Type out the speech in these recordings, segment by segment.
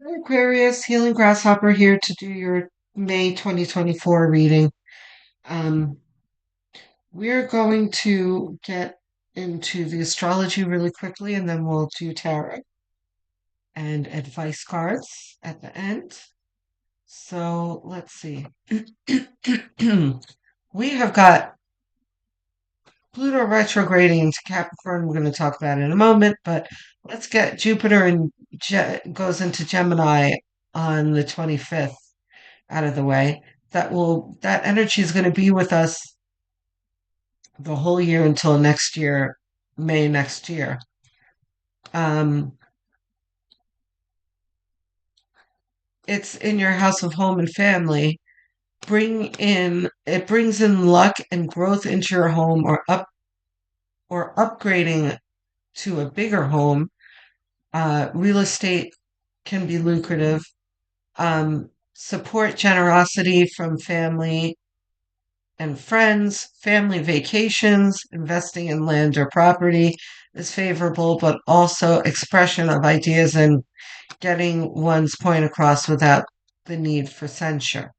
Hi, Aquarius, Healing Grasshopper here to do your May 2024 reading. Um, we're going to get into the astrology really quickly and then we'll do tarot and advice cards at the end. So let's see. We have got Pluto retrograding into Capricorn. We're going to talk about it in a moment, but let's get Jupiter and goes into Gemini on the 25th out of the way. That energy is going to be with us the whole year until next year, May next year. Um, it's in your house of home and family. It brings in luck and growth into your home or upgrading to a bigger home. Real estate can be lucrative. Support generosity from family and friends, family vacations, investing in land or property is favorable, but also expression of ideas and getting one's point across without the need for censure.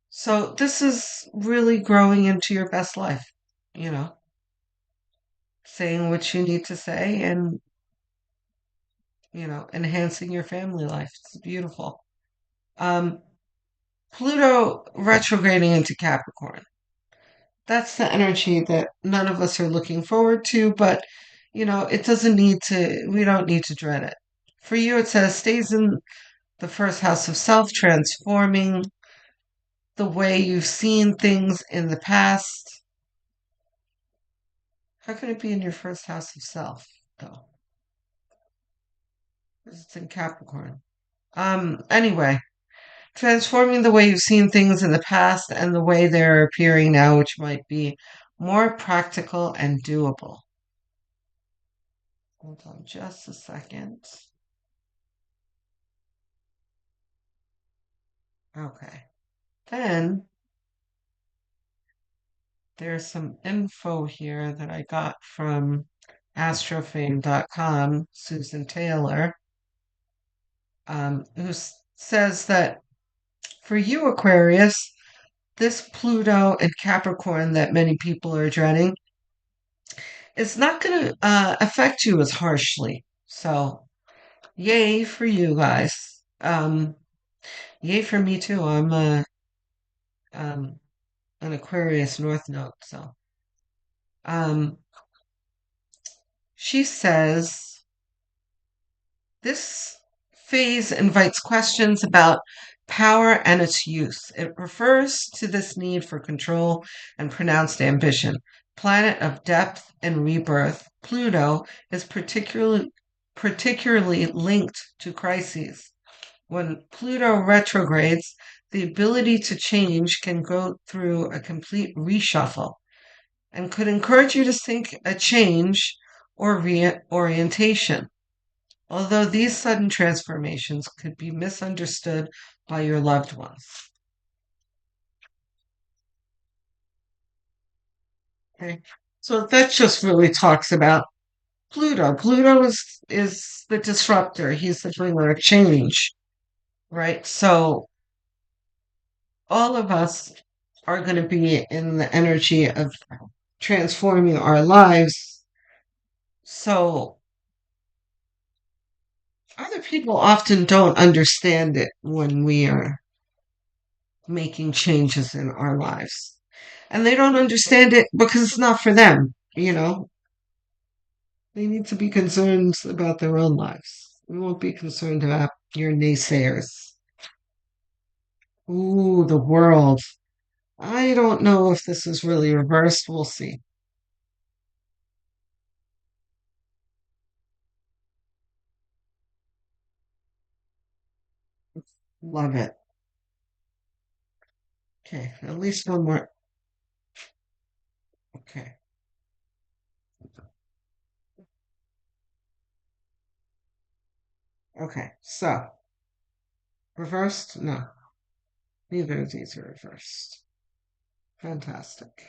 So this is really growing into your best life, you know, saying what you need to say and, enhancing your family life. It's beautiful. Um, Pluto retrograding into Capricorn. That's the energy that none of us are looking forward to, but it doesn't need to, we don't need to dread it. For you, it says stays in the first house of self, transforming the way you've seen things in the past. How can it be in your first house of self, though? Because it's in Capricorn. Anyway, transforming the way you've seen things in the past and the way they're appearing now, which might be more practical and doable. Hold on just a second. Okay. Then there's some info here that I got from astrofame.com, Susan Taylor, who says that for you, Aquarius, this Pluto and Capricorn that many people are dreading is not going to affect you as harshly. So, yay for you guys. Yay for me too. I'm um, an Aquarius North Node. So, um, she says this phase invites questions about power and its use. It refers to this need for control and pronounced ambition. Planet of depth and rebirth, Pluto is particularly linked to crises. When Pluto retrogrades, the ability to change can go through a complete reshuffle and could encourage you to think a change or reorientation, although these sudden transformations could be misunderstood by your loved ones. Okay, so that just really talks about Pluto. Pluto is the disruptor. He's the bringer of change, right? So all of us are going to be in the energy of transforming our lives. So other people often don't understand it when we are making changes in our lives. And they don't understand it because it's not for them, you know? They need to be concerned about their own lives. We won't be concerned about your naysayers. Ooh, the world. I don't know if this is really reversed. We'll see. Love it. Okay, at least one more. Okay, okay. So, reversed? No, neither of these are reversed. Fantastic.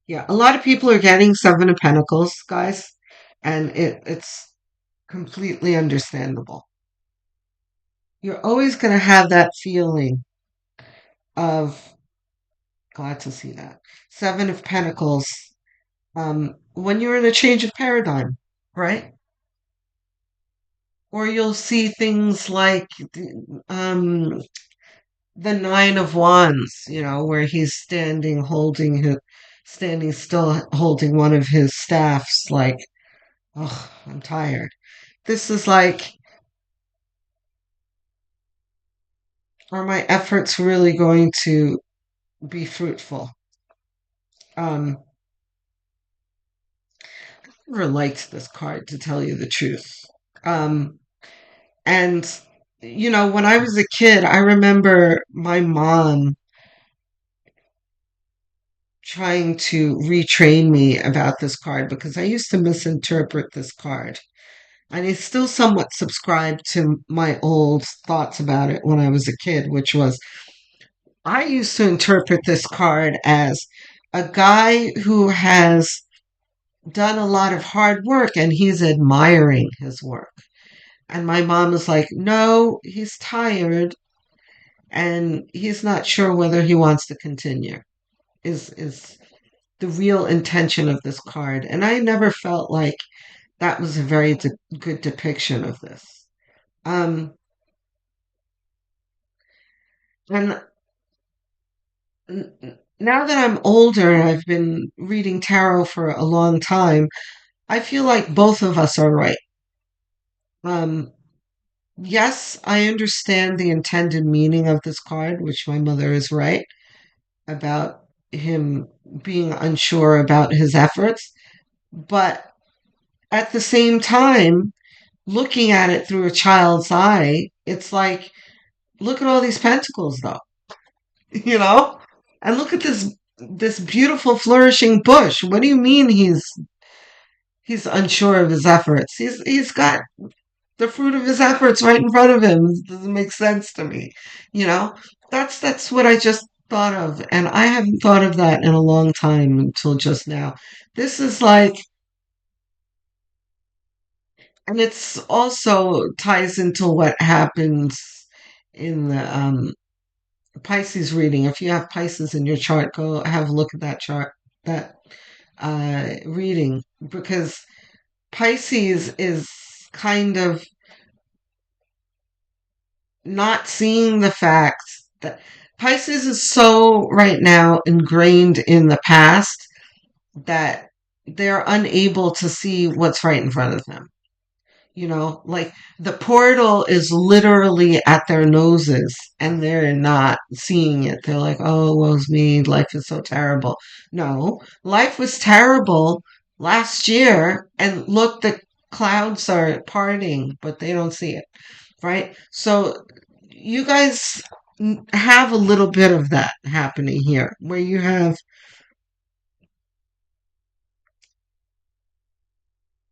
Yeah, a lot of people are getting Seven of Pentacles, guys. And it's completely understandable. You're always going to have that feeling of, glad to see that. Seven of Pentacles, when you're in a change of paradigm, right? Or you'll see things like um, the Nine of Wands, where he's standing still, holding one of his staffs, like, oh, I'm tired. This is like, are my efforts really going to be fruitful? Um, I never liked this card, to tell you the truth. Um, and, when I was a kid, I remember my mom trying to retrain me about this card because I used to misinterpret this card. And I still somewhat subscribe to my old thoughts about it when I was a kid, which was I used to interpret this card as a guy who has done a lot of hard work and he's admiring his work. And my mom is like, no, he's tired and he's not sure whether he wants to continue. Is the real intention of this card. And I never felt like that was a very good depiction of this. Um, and now that I'm older and I've been reading tarot for a long time, I feel like both of us are right. Um, yes, I understand the intended meaning of this card, which my mother is right about him being unsure about his efforts. But at the same time, looking at it through a child's eye, it's like, look at all these pentacles, though, you know? And look at this beautiful flourishing bush. What do you mean he's unsure of his efforts? He's got the fruit of his efforts right in front of him. It doesn't make sense to me. You know? That's what I just thought of. And I haven't thought of that in a long time until just now. This is like, and it's also ties into what happens in the Pisces reading. If you have Pisces in your chart, go have a look at that chart, that reading, because Pisces is kind of not seeing the facts that Pisces is so right now ingrained in the past that they're unable to see what's right in front of them. Like the portal is literally at their noses and they're not seeing it. They're like, oh, woe's me. Life is so terrible. No, life was terrible last year. And look, the clouds are parting, but they don't see it. Right. So you guys have a little bit of that happening here where you have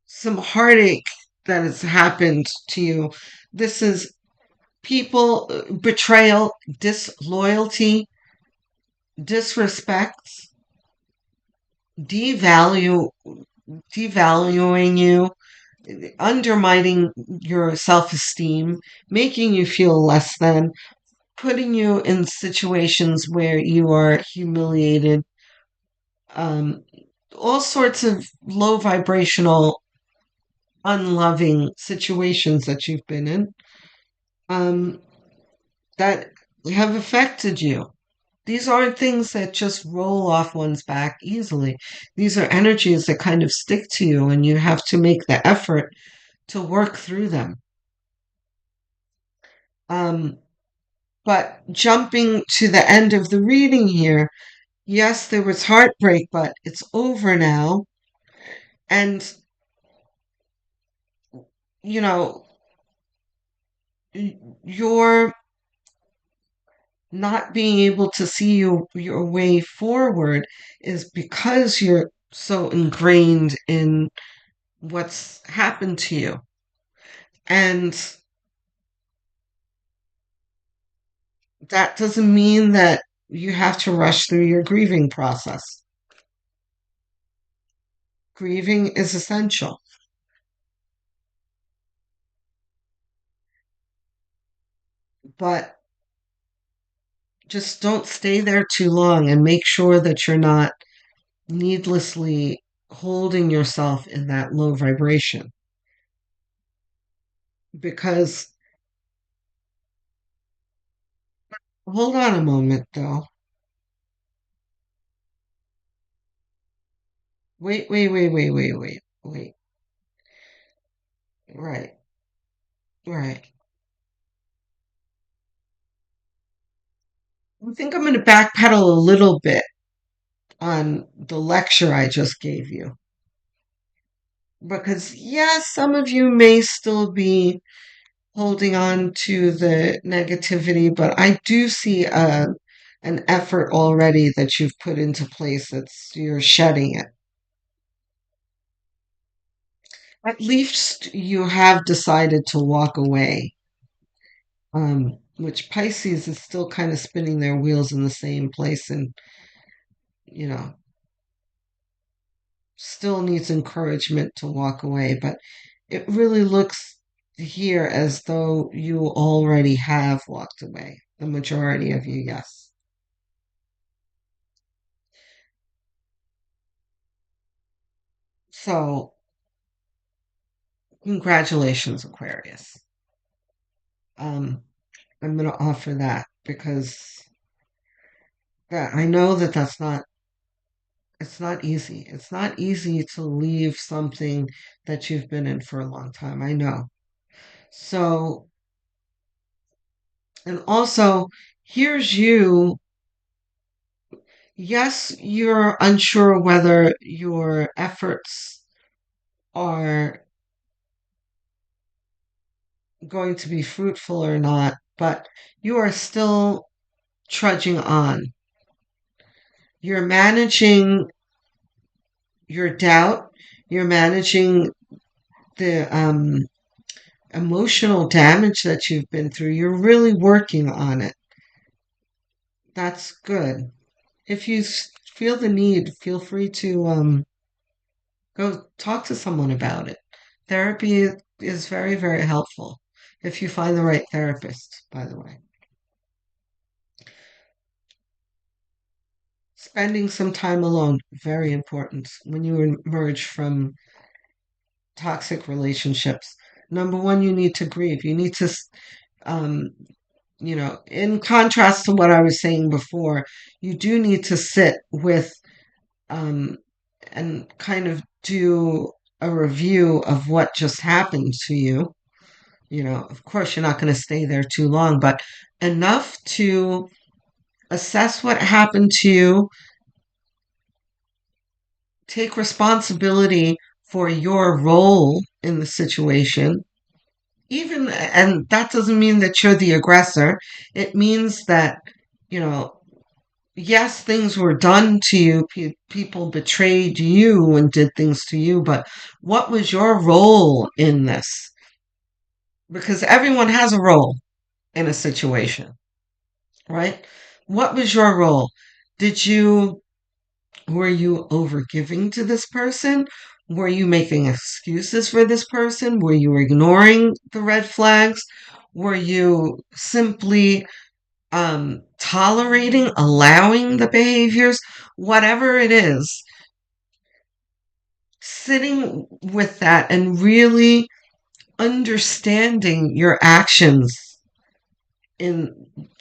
some heartache that has happened to you. This is people, betrayal, disloyalty, disrespect, devalue, devaluing you, undermining your self-esteem, making you feel less than, putting you in situations where you are humiliated, um, all sorts of low vibrational, unloving situations that you've been in, um, that have affected you. These aren't things that just roll off one's back easily. These are energies that kind of stick to you, and you have to make the effort to work through them. Um, but jumping to the end of the reading here, yes, there was heartbreak, but it's over now. And, you know, you're not being able to see your way forward is because you're so ingrained in what's happened to you. And that doesn't mean that you have to rush through your grieving process. Grieving is essential. But just don't stay there too long and make sure that you're not needlessly holding yourself in that low vibration. Because, hold on a moment though. Wait. Right, right. I think I'm going to backpedal a little bit on the lecture I just gave you. Because, yes, some of you may still be holding on to the negativity, but I do see an effort already that you've put into place that's you're shedding it. At least you have decided to walk away. Which Pisces is still kind of spinning their wheels in the same place and, you know, still needs encouragement to walk away. But it really looks here as though you already have walked away. The majority of you, yes. So, congratulations, Aquarius. Um, I'm going to offer that because I know that it's not easy. It's not easy to leave something that you've been in for a long time. I know. So, and also, here's you. Yes, you're unsure whether your efforts are going to be fruitful or not, but you are still trudging on. You're managing your doubt, you're managing the emotional damage that you've been through. You're really working on it. That's good. If you feel the need, feel free to go talk to someone about it. Therapy is very, very helpful if you find the right therapist, by the way. Spending some time alone, very important when you emerge from toxic relationships. Number one, you need to grieve. You need to, um, in contrast to what I was saying before, you do need to sit with um, and kind of do a review of what just happened to you. Of course, you're not going to stay there too long, but enough to assess what happened to you, take responsibility for your role in the situation. Even, and that doesn't mean that you're the aggressor. It means that, you know, yes, things were done to you. People betrayed you and did things to you, but what was your role in this? Because everyone has a role in a situation, right? What was your role? Did you Were you overgiving to this person? Were you making excuses for this person? Were you ignoring the red flags? Were you simply tolerating, allowing the behaviors? Whatever it is, sitting with that and really understanding your actions in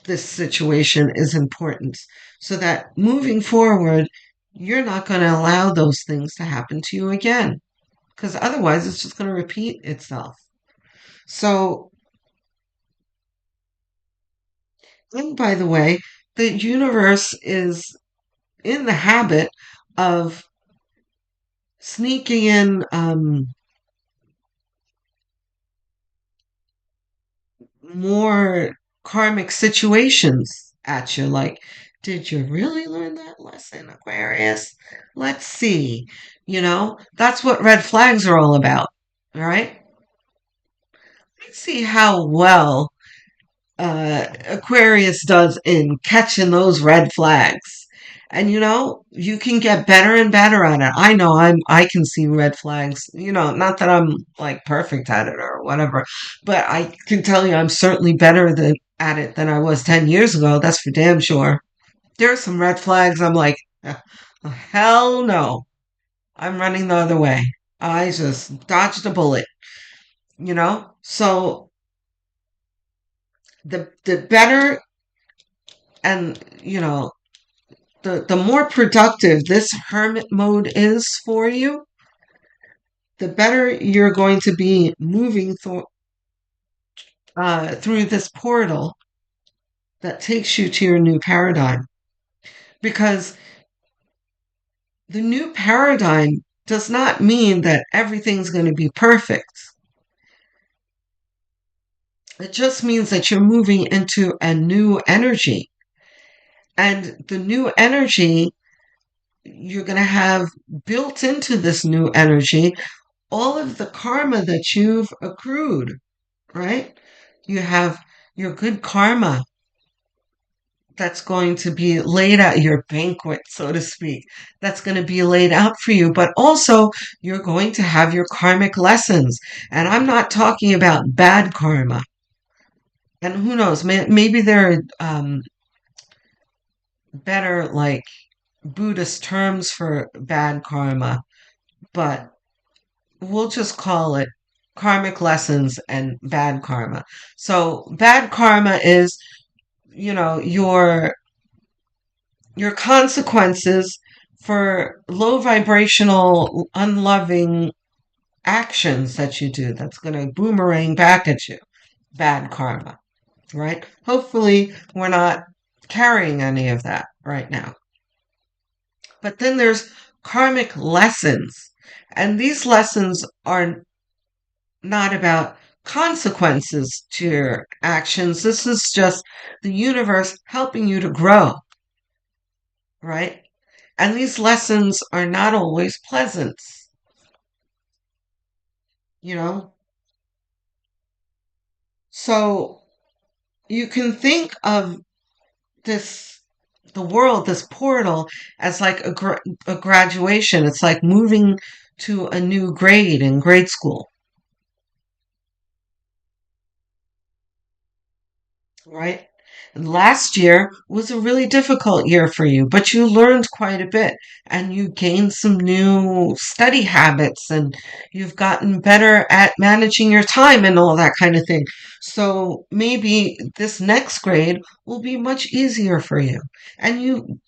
this situation is important so that moving forward, you're not going to allow those things to happen to you again because otherwise it's just going to repeat itself. So, and by the way, the universe is in the habit of sneaking in more karmic situations at you. Like, did you really learn that lesson, Aquarius? Let's see. That's what red flags are all about. All right. Let's see how well Aquarius does in catching those red flags. And you can get better and better at it. I know I can see red flags. Not that I'm like perfect at it or whatever, but I can tell you I'm certainly better at it than I was 10 years ago. That's for damn sure. There are some red flags. I'm like, hell no. I'm running the other way. I just dodged a bullet, So the better and the more productive this hermit mode is for you, the better you're going to be moving through this portal that takes you to your new paradigm. Because the new paradigm does not mean that everything's going to be perfect. It just means that you're moving into a new energy. And the new energy, you're going to have built into this new energy all of the karma that you've accrued, right? You have your good karma that's going to be laid out, your banquet, so to speak, that's going to be laid out for you. But also, you're going to have your karmic lessons. And I'm not talking about bad karma. And who knows, maybe there are better, like, Buddhist terms for bad karma, but we'll just call it karmic lessons and bad karma. So, bad karma is, your consequences for low vibrational, unloving actions that you do that's going to boomerang back at you. Bad karma, right? Hopefully, we're not carrying any of that right now. But then there's karmic lessons. And these lessons are not about consequences to your actions. This is just the universe helping you to grow, right? And these lessons are not always pleasant, you know? So you can think of this, the world, this portal, as like a graduation. It's like moving to a new grade in grade school, right? And last year was a really difficult year for you, but you learned quite a bit and you gained some new study habits and you've gotten better at managing your time and all that kind of thing. So maybe this next grade will be much easier for you. And you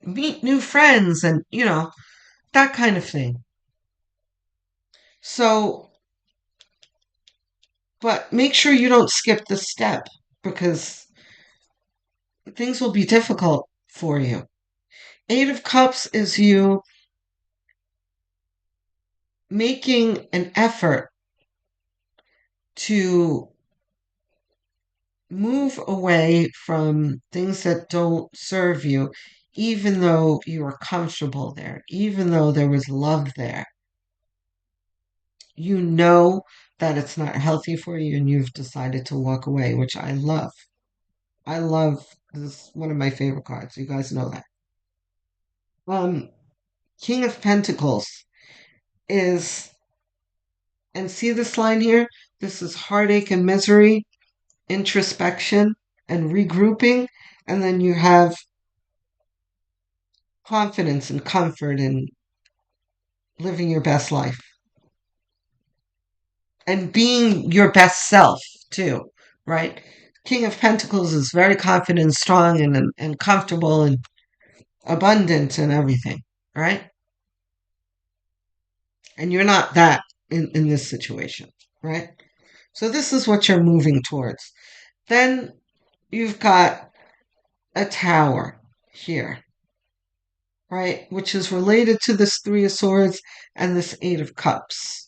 meet new friends and, that kind of thing. So, but make sure you don't skip the step because things will be difficult for you. Eight of Cups is you making an effort to move away from things that don't serve you, even though you were comfortable there, even though there was love there. You know that it's not healthy for you and you've decided to walk away, which I love. I love this is one of my favorite cards. You guys know that. Um, King of Pentacles is, and see this line here? This is heartache and misery, introspection, and regrouping. And then you have confidence and comfort and living your best life and being your best self, too, right? King of Pentacles is very confident, strong, and comfortable and abundant and everything, right? And you're not that in this situation, right? So this is what you're moving towards. Then you've got a tower here, right? Which is related to this Three of Swords and this Eight of Cups.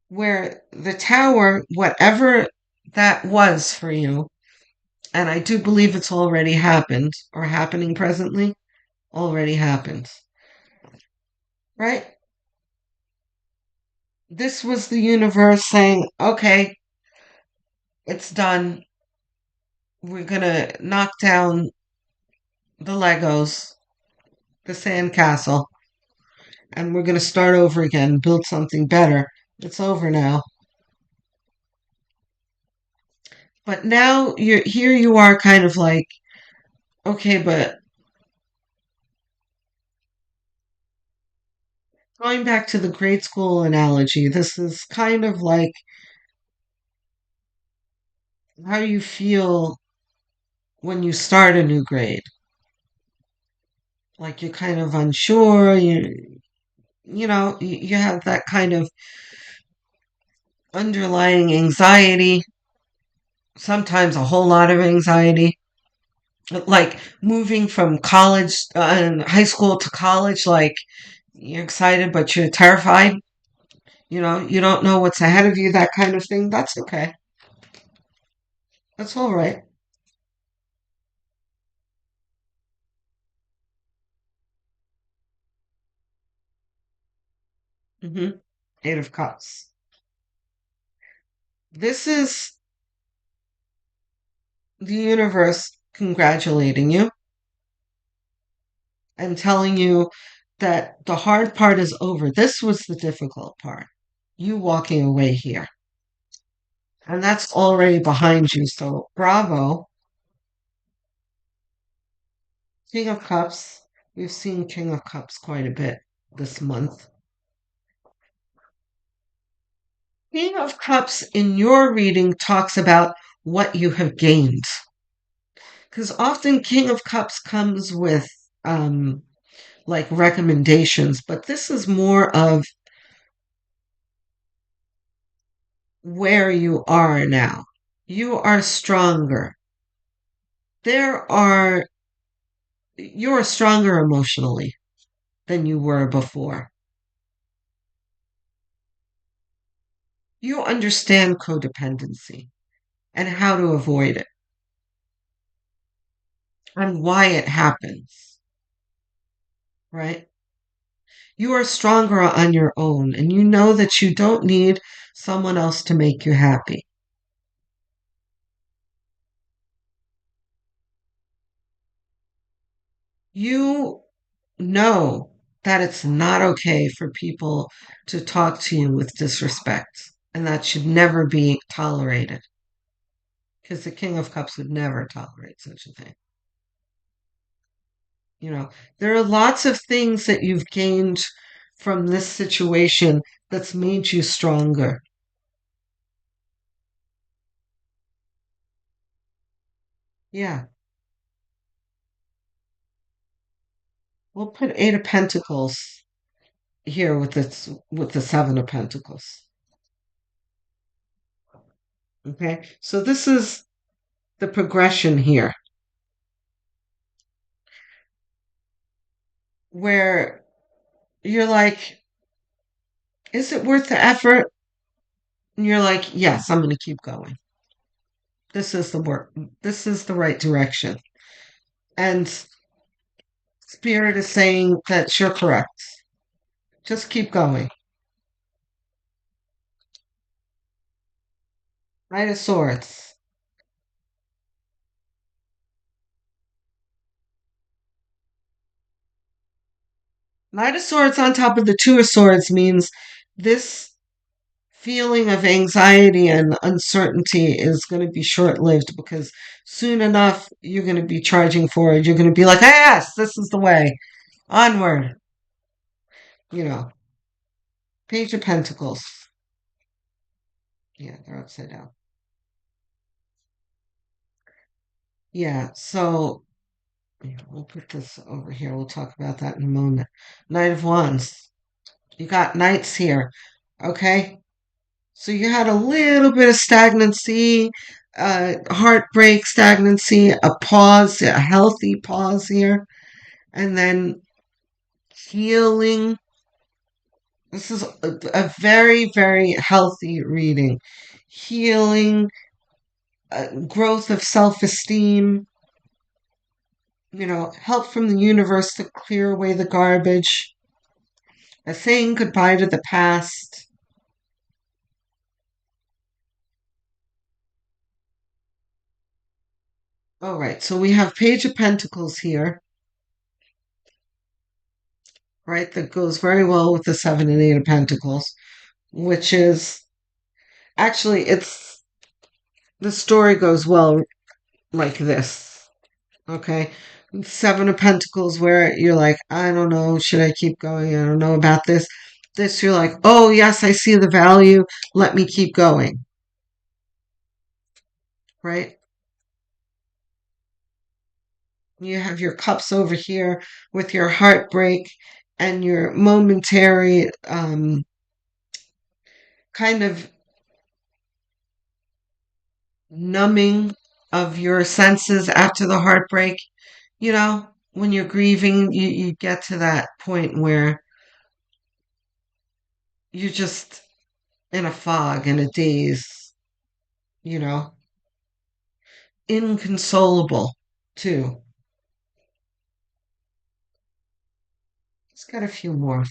Where the tower, whatever that was for you, and I do believe it's already happened or happening presently, already happened, right? This was the universe saying, okay, it's done. We're going to knock down the Legos, the sandcastle, and we're going to start over again, build something better. It's over now. But now you're here you are kind of like, okay, but going back to the grade school analogy, this is kind of like how you feel when you start a new grade. Like you're kind of unsure, you have that kind of underlying anxiety, sometimes a whole lot of anxiety. Like moving from college and high school to college, like you're excited, but you're terrified. You don't know what's ahead of you, that kind of thing. That's okay. That's all right. Mm-hmm. Eight of Cups. This is the universe congratulating you and telling you that the hard part is over. This was the difficult part. You walking away here. And that's already behind you. So bravo. King of Cups. We've seen King of Cups quite a bit this month. King of Cups in your reading talks about what you have gained. Because often King of Cups comes with like recommendations, but this is more of where you are now. You are stronger. There are, you're stronger emotionally than you were before. You understand codependency and how to avoid it and why it happens, right? You are stronger on your own and you know that you don't need someone else to make you happy. You know that it's not okay for people to talk to you with disrespect, and that should never be tolerated because the King of Cups would never tolerate such a thing. There are lots of things that you've gained from this situation that's made you stronger. Yeah, we'll put Eight of Pentacles here with the Seven of Pentacles. Okay, so this is the progression here, where you're like, is it worth the effort? And you're like, yes, I'm going to keep going. This is the work. This is the right direction. And Spirit is saying that you're correct. Just keep going. Knight of Swords. Knight of Swords on top of the Two of Swords means this feeling of anxiety and uncertainty is going to be short lived because soon enough you're going to be charging forward. You're going to be like, yes, this is the way. Onward. You know, Page of Pentacles. Yeah, they're upside down. Yeah, so yeah, we'll put this over here. We'll talk about that in a moment. Knight of Wands. You got knights here. Okay? So you had a little bit of stagnancy, heartbreak, stagnancy, a pause, a healthy pause here, and then healing. This is a very, very healthy reading. Healing, growth of self esteem, help from the universe to clear away the garbage, saying goodbye to the past. All right, so we have Page of Pentacles here. right? That goes very well with the 7 and 8 of Pentacles, which is actually, it's the story goes well like this. Okay. 7 of Pentacles, where you're like, I don't know, should I keep going? I don't know about this. This, you're like, oh, yes, I see the value. Let me keep going. Right? You have your cups over here with your heartbreak and your momentary kind of numbing of your senses after the heartbreak. When you're grieving, you get to that point where you're just in a fog, in a daze, you know, inconsolable too. It's got a few more.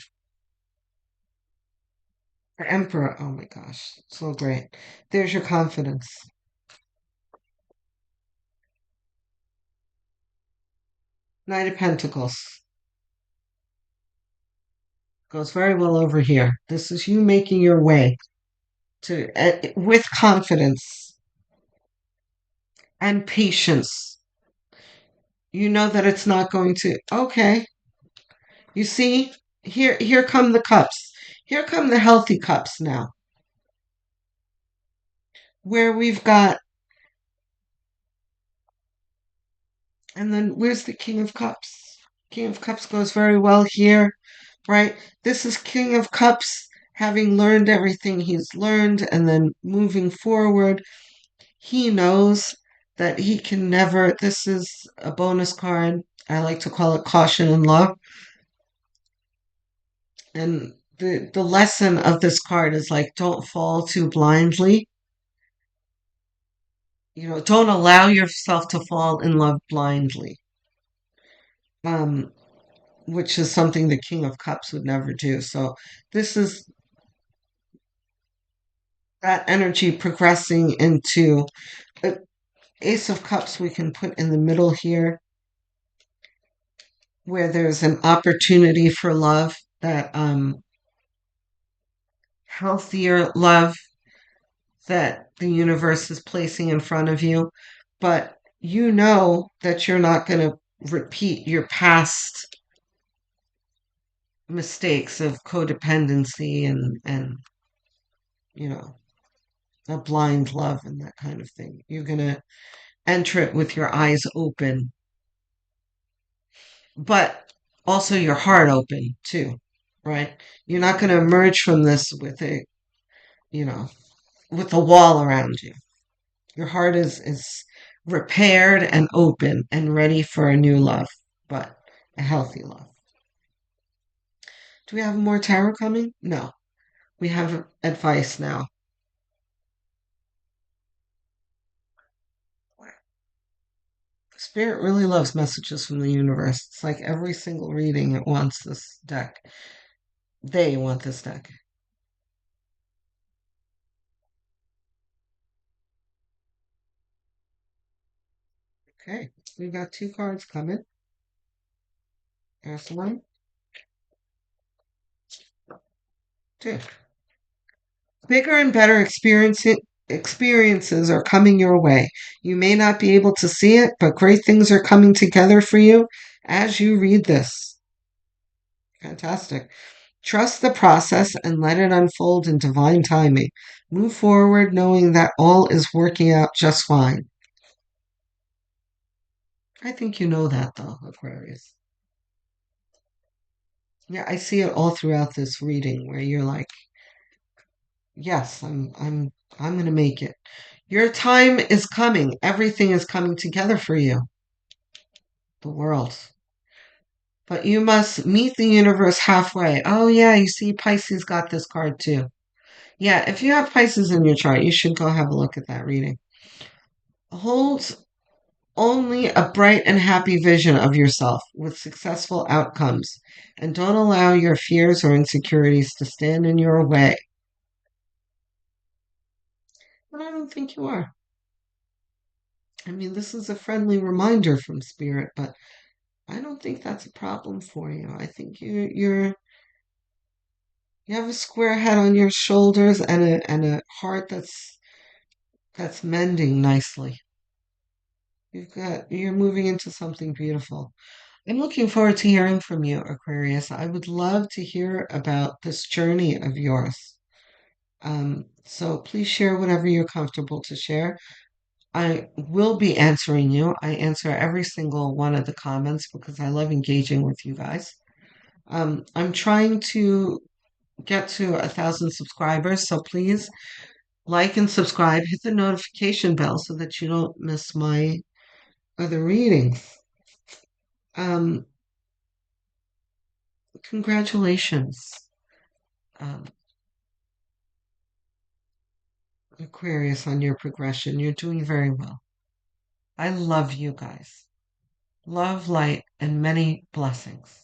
For Emperor, oh my gosh, so great. There's your confidence. Knight of Pentacles goes very well over here. This is you making your way to with confidence and patience. You know that it's not going to. Okay, you see, here come the cups. Here come the healthy cups now, where we've got. And then where's the King of Cups? King of Cups goes very well here, right? This is King of Cups having learned everything he's learned and then moving forward. He knows that he can never, this is a bonus card. I like to call it caution in love. And the lesson of this card is like, don't fall too blindly. Don't allow yourself to fall in love blindly. Um, which is something the King of Cups would never do. So this is that energy progressing into Ace of Cups we can put in the middle here, where there's an opportunity for love, that healthier love that the universe is placing in front of you. But you know that you're not going to repeat your past mistakes of codependency and you know a blind love and that kind of thing. You're going to enter it with your eyes open, but also your heart open too, right? You're not going to emerge from this you know, with a wall around you. Your heart is repaired and open and ready for a new love, but a healthy love. Do we have more tarot coming? No. We have advice now. Spirit really loves messages from the universe. It's like every single reading it wants this deck. They want this deck. Okay, we've got 2 cards coming. There's one, two. Bigger and better experiences are coming your way. You may not be able to see it, but great things are coming together for you as you read this. Fantastic. Trust the process and let it unfold in divine timing. Move forward knowing that all is working out just fine. I think you know that though, Aquarius. Yeah, I see it all throughout this reading where you're like, yes, I'm going to make it. Your time is coming. Everything is coming together for you. The world. But you must meet the universe halfway. Oh yeah, you see Pisces got this card too. Yeah, if you have Pisces in your chart, you should go have a look at that reading. Hold only a bright and happy vision of yourself with successful outcomes, and don't allow your fears or insecurities to stand in your way. But I don't think you are. I mean, this is a friendly reminder from Spirit, but I don't think that's a problem for you. I think you have a square head on your shoulders and a heart that's mending nicely. You're moving into something beautiful. I'm looking forward to hearing from you, Aquarius. I would love to hear about this journey of yours. So please share whatever you're comfortable to share. I will be answering you. I answer every single one of the comments because I love engaging with you guys. I'm trying to get to 1,000 subscribers, so please like and subscribe. Hit the notification bell so that you don't miss my other readings. Um, Congratulations, um, Aquarius, on your progression. You're doing very well. I love you guys. Love, light, and many blessings.